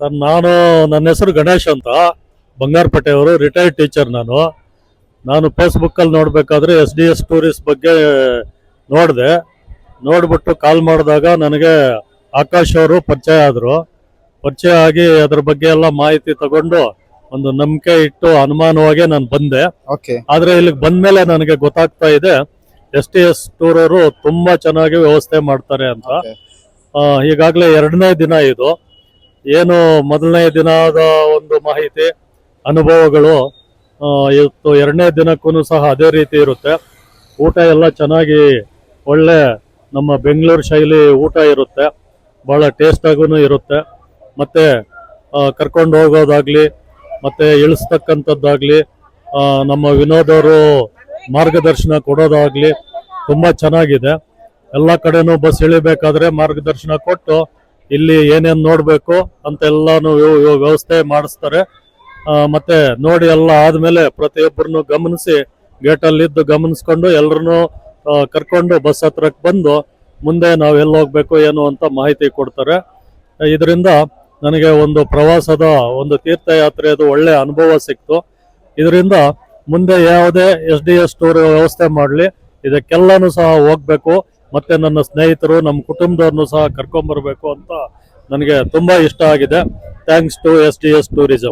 Sir ನನ್ನ ಹೆಸರು ಗಣೇಶ್ ಅಂತ, ಬಂಗಾರಪೇಟೆಯವರು, ರಿಟೈರ್ಡ್ ಟೀಚರ್. ನಾನು ಫೇಸ್ಬುಕ್ಕಲ್ಲಿ ನೋಡಬೇಕಾದ್ರೆ SDS ಟೂರಿಸ್ಟ್ ಬಗ್ಗೆ ನೋಡ್ಬಿಟ್ಟು ಕಾಲ್ ಮಾಡಿದಾಗ ನನಗೆ ಆಕಾಶ್ ಅವರು ಪರಿಚಯ ಆಗಿ ಅದ್ರ ಬಗ್ಗೆ ಎಲ್ಲ ಮಾಹಿತಿ ತಗೊಂಡು ಒಂದು ನಂಬಿಕೆ ಇಟ್ಟು ಅನುಮಾನವಾಗಿ ನಾನು ಬಂದೆ. ಆದ್ರೆ ಇಲ್ಲಿಗೆ ಬಂದ್ಮೇಲೆ ನನಗೆ ಗೊತ್ತಾಗ್ತಾ ಇದೆ SDS ಟೂರ್ ಅವರು ತುಂಬಾ ಚೆನ್ನಾಗಿ ವ್ಯವಸ್ಥೆ ಮಾಡ್ತಾರೆ ಅಂತ. ಈಗಾಗಲೇ 2ನೇ ದಿನ ಇದು. ಏನು ಮೊದಲನೇ ದಿನದ ಒಂದು ಮಾಹಿತಿ ಅನುಭವಗಳು ಇವತ್ತು 2ನೇ ದಿನಕ್ಕೂ ಸಹ ಅದೇ ರೀತಿ ಇರುತ್ತೆ. ಊಟ ಎಲ್ಲ ಚೆನ್ನಾಗಿ ಒಳ್ಳೆ ನಮ್ಮ ಬೆಂಗಳೂರು ಶೈಲಿ ಊಟ ಇರುತ್ತೆ, ಭಾಳ ಟೇಸ್ಟಾಗೂ ಇರುತ್ತೆ. ಮತ್ತೆ ಕರ್ಕೊಂಡು ಹೋಗೋದಾಗ್ಲಿ ಮತ್ತೆ ಇಳಿಸ್ತಕ್ಕಂಥದ್ದಾಗ್ಲಿ ನಮ್ಮ ವಿನೋದವರು ಮಾರ್ಗದರ್ಶನ ಕೊಡೋದಾಗ್ಲಿ ತುಂಬಾ ಚೆನ್ನಾಗಿದೆ. ಎಲ್ಲ ಕಡೆನೂ ಬಸ್ ಇಳಿಬೇಕಾದ್ರೆ ಮಾರ್ಗದರ್ಶನ ಕೊಟ್ಟು ಇಲ್ಲಿ ಏನೇನು ನೋಡಬೇಕು ಅಂತೆಲ್ಲಾನು ವ್ಯವಸ್ಥೆ ಮಾಡಿಸ್ತಾರೆ. ಮತ್ತೆ ನೋಡಿ ಎಲ್ಲ ಆದ್ಮೇಲೆ ಪ್ರತಿಯೊಬ್ಬರನ್ನು ಗಮನಿಸಿ ಗೇಟಲ್ಲಿದ್ದು ಗಮನಿಸ್ಕೊಂಡು ಎಲ್ಲರನ್ನೂ ಕರ್ಕೊಂಡು ಬಸ್ ಹತ್ರಕ್ಕೆ ಬಂದು ಮುಂದೆ ನಾವು ಎಲ್ಲಿ ಹೋಗ್ಬೇಕು ಏನು ಅಂತ ಮಾಹಿತಿ ಕೊಡ್ತಾರೆ. ಇದರಿಂದ ನನಗೆ ಒಂದು ಪ್ರವಾಸದ ಒಂದು ತೀರ್ಥಯಾತ್ರೆಯದು ಒಳ್ಳೆ ಅನುಭವ ಸಿಕ್ತು. ಇದರಿಂದ ಮುಂದೆ ಯಾವುದೇ SDS ಟೂರ್ ವ್ಯವಸ್ಥೆ ಮಾಡಲಿ ಇದಕ್ಕೆಲ್ಲಾನು ಸಹ ಹೋಗ್ಬೇಕು, ಮತ್ತೆ ನನ್ನ ಸ್ನೇಹಿತರು ನಮ್ಮ ಕುಟುಂಬದವ್ರನ್ನು ಸಹ ಕರ್ಕೊಂಡ್ಬರ್ಬೇಕು ಅಂತ ನನಗೆ ತುಂಬಾ ಇಷ್ಟ ಆಗಿದೆ. Thanks to SDS tourism.